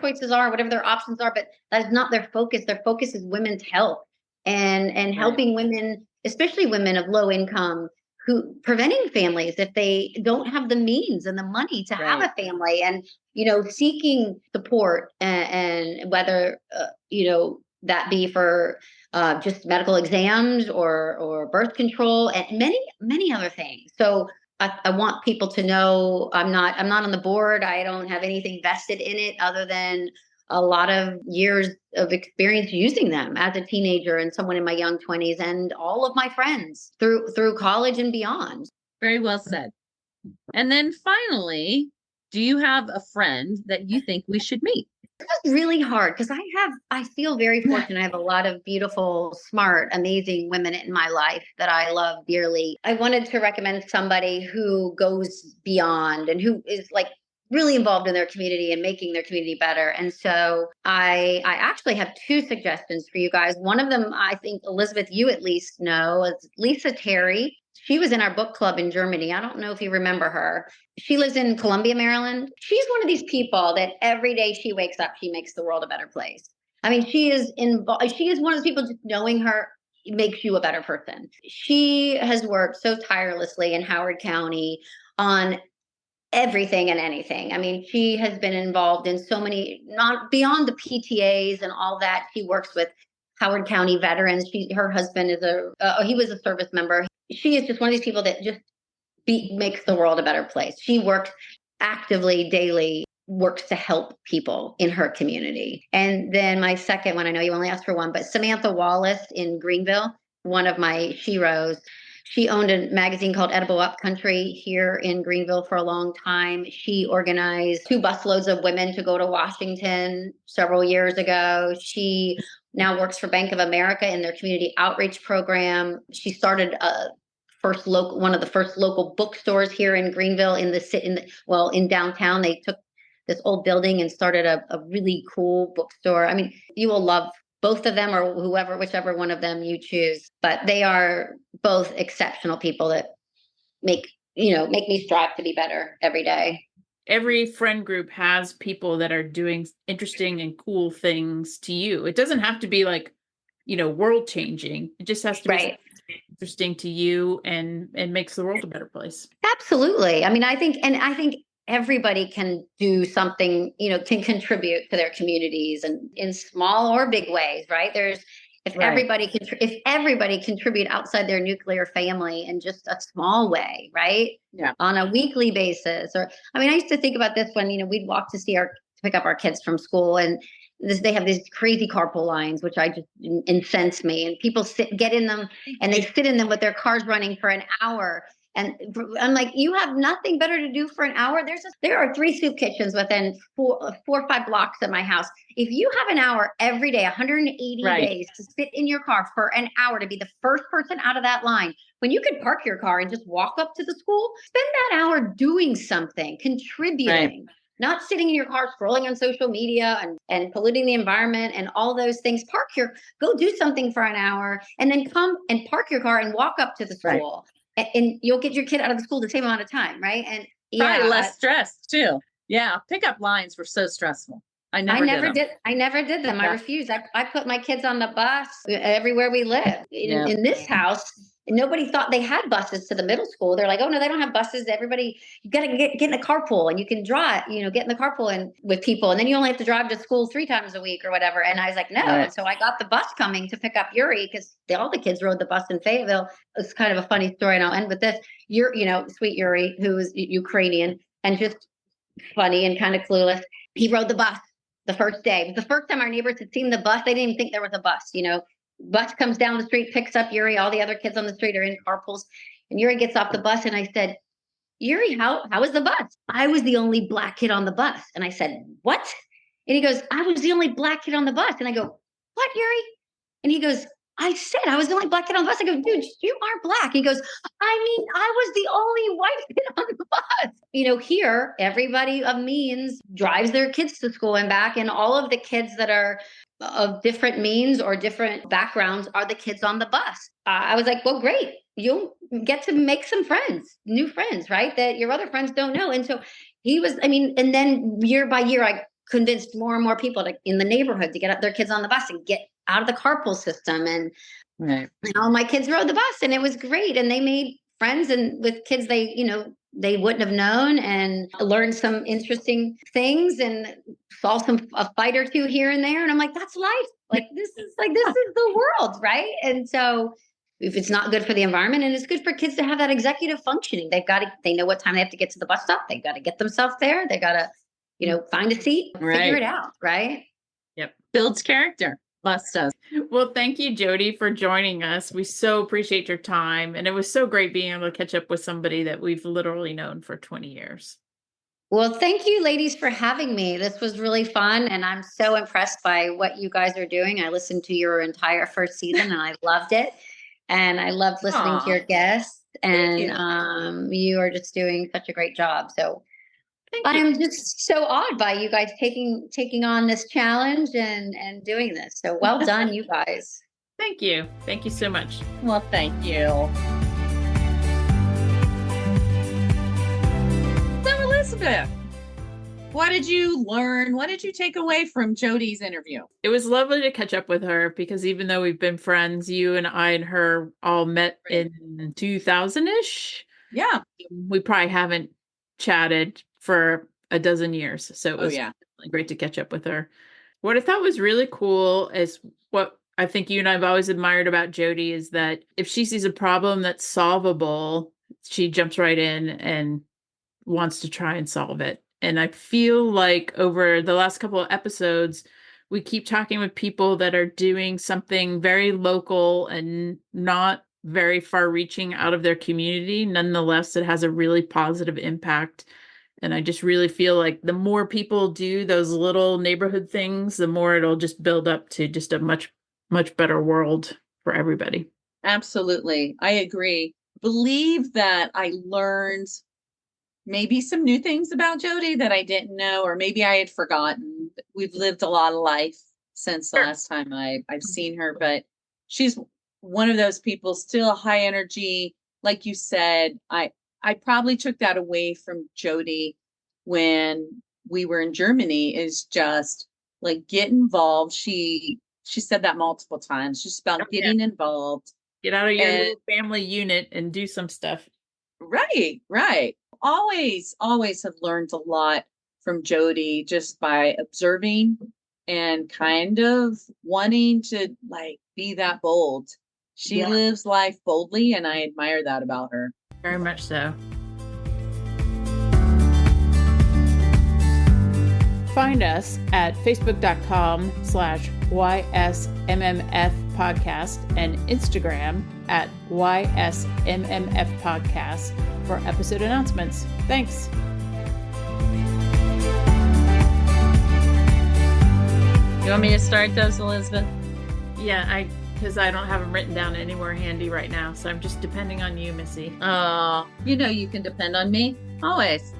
choices are, whatever their options are, but that is not their focus. Their focus is women's health and helping women, especially women of low income, preventing families if they don't have the means and the money to have a family, and seeking support and whether that be for just medical exams or birth control and many other things. So I want people to know I'm not on the board. I don't have anything vested in it other than a lot of years of experience using them as a teenager and someone in my young 20s, and all of my friends through college and beyond. Very well said. And then finally, do you have a friend that you think we should meet? It's really hard because I feel very fortunate. I have a lot of beautiful, smart, amazing women in my life that I love dearly. I wanted to recommend somebody who goes beyond and who is like really involved in their community and making their community better. And so I actually have two suggestions for you guys. One of them, I think, Elizabeth, you at least know, is Lisa Terry. She was in our book club in Germany. I don't know if you remember her. She lives in Columbia, Maryland. She's one of these people that every day she wakes up, she makes the world a better place. I mean, she is one of those people, just knowing her makes you a better person. She has worked so tirelessly in Howard County on everything and anything. I mean, she has been involved in so many, not beyond the PTAs and all that. She works with Howard County veterans. Her husband is he was a service member. She is just one of these people that just makes the world a better place. She works actively, daily, works to help people in her community. And then my second one, I know you only asked for one, but Samantha Wallace in Greenville, one of my sheroes. She owned a magazine called Edible Upcountry here in Greenville for a long time. She organized 2 busloads of women to go to Washington several years ago. She now works for Bank of America in their community outreach program. She started one of the first local bookstores here in Greenville in downtown. They took this old building and started a really cool bookstore. I mean, you will love both of them, or whichever one of them you choose. But they are both exceptional people that make me strive to be better every day. Every friend group has people that are doing interesting and cool things to you. It doesn't have to be like, world changing. It just has to be interesting to you and makes the world a better place. Absolutely. I mean, I think everybody can do something, can contribute to their communities, and in small or big ways, right? If everybody contribute outside their nuclear family in just a small way, right? Yeah. On a weekly basis. I used to think about this when, we'd walk to pick up our kids from school, and they have these crazy carpool lines, which I just incense me. And people get in them, and they sit in them with their cars running for an hour. And I'm like, you have nothing better to do for an hour? There are 3 soup kitchens within 4 or 5 blocks of my house. If you have an hour every day, 180 days to sit in your car for an hour, to be the first person out of that line, when you could park your car and just walk up to the school, spend that hour doing something, contributing. Right. Not sitting in your car scrolling on social media and polluting the environment and all those things. Go do something for an hour, and then come and park your car and walk up to the school. Right. And you'll get your kid out of the school the same amount of time, right? And probably less stressed too. Yeah, pickup lines were so stressful. I never did them. I refused. I put my kids on the bus everywhere we live. In this house, nobody thought they had buses to the middle school. They're like, oh no, they don't have buses. Everybody, you got to get in a carpool, and you can drive, get in the carpool and with people. And then you only have to drive to school 3 times a week or whatever. And I was like, no. Right. And so I got the bus coming to pick up Yuri, because all the kids rode the bus in Fayetteville. It's kind of a funny story. And I'll end with this. Sweet Yuri, who is Ukrainian and just funny and kind of clueless. He rode the bus the first day. It was the first time our neighbors had seen the bus. They didn't even think there was a bus, Bus comes down the street, picks up Yuri. All the other kids on the street are in carpools. And Yuri gets off the bus, and I said, Yuri, how was the bus? I was the only Black kid on the bus. And I said, what? And he goes, I was the only Black kid on the bus. And I go, what, Yuri? And he goes, I said I was the only Black kid on the bus. I go, dude, you are Black. He goes, I was the only white kid on the bus. Here, everybody of means drives their kids to school and back. And all of the kids that are of different means or different backgrounds are the kids on the bus. I was like, well, great. You'll get to make some friends, new friends, right? That your other friends don't know. And so and then year by year, I convinced more and more people in the neighborhood to get their kids on the bus and get out of the carpool system. And all my kids rode the bus, and it was great. And they made friends and with kids they wouldn't have known, and learned some interesting things and saw a fight or two here and there. And I'm like, that's life. This is the world. Right. And so if it's not good for the environment, and it's good for kids to have that executive functioning, they know what time they have to get to the bus stop. They've got to get themselves there. They got to, find a seat, figure it out. Right. Yep. Builds character. Bus does. Well, thank you, Jodi, for joining us. We so appreciate your time. And it was so great being able to catch up with somebody that we've literally known for 20 years. Well, thank you, ladies, for having me. This was really fun. And I'm so impressed by what you guys are doing. I listened to your entire first season, and I loved it. And I loved listening to your guests. And you are just doing such a great job. So Thank you. I'm just so awed by you guys taking on this challenge and doing this. So well done, you guys. Thank you. Thank you so much. Well, thank you. So, Elizabeth, what did you learn? What did you take away from Jodi's interview? It was lovely to catch up with her because even though we've been friends, you and I and her all met in 2000-ish. Yeah. We probably haven't chatted for a dozen years. So it was really great to catch up with her. What I thought was really cool is what I think you and I have always admired about Jodi is that if she sees a problem that's solvable, she jumps right in and wants to try and solve it. And I feel like over the last couple of episodes, we keep talking with people that are doing something very local and not very far reaching out of their community. Nonetheless, it has a really positive impact. And I just really feel like the more people do those little neighborhood things, the more it'll just build up to just a much better world for everybody. Absolutely. I agree. Believe that I learned maybe some new things about Jodi that I didn't know, or maybe I had forgotten. We've lived a lot of life since the last time I've seen her, but she's one of those people, still high energy. Like you said, I probably took that away from Jodi when we were in Germany, is just like get involved. She said that multiple times, just about getting involved. Get out of your little family unit and do some stuff. Right. Always have learned a lot from Jodi just by observing and kind of wanting to like be that bold. She lives life boldly, and I admire that about her. Very much so. Find us at facebook.com/YSMMF podcast and Instagram at YSMMF podcast for episode announcements. Thanks. You want me to start those, Elizabeth? Yeah, because I don't have them written down anywhere handy right now, so I'm just depending on you, Missy. Oh, you know you can depend on me always.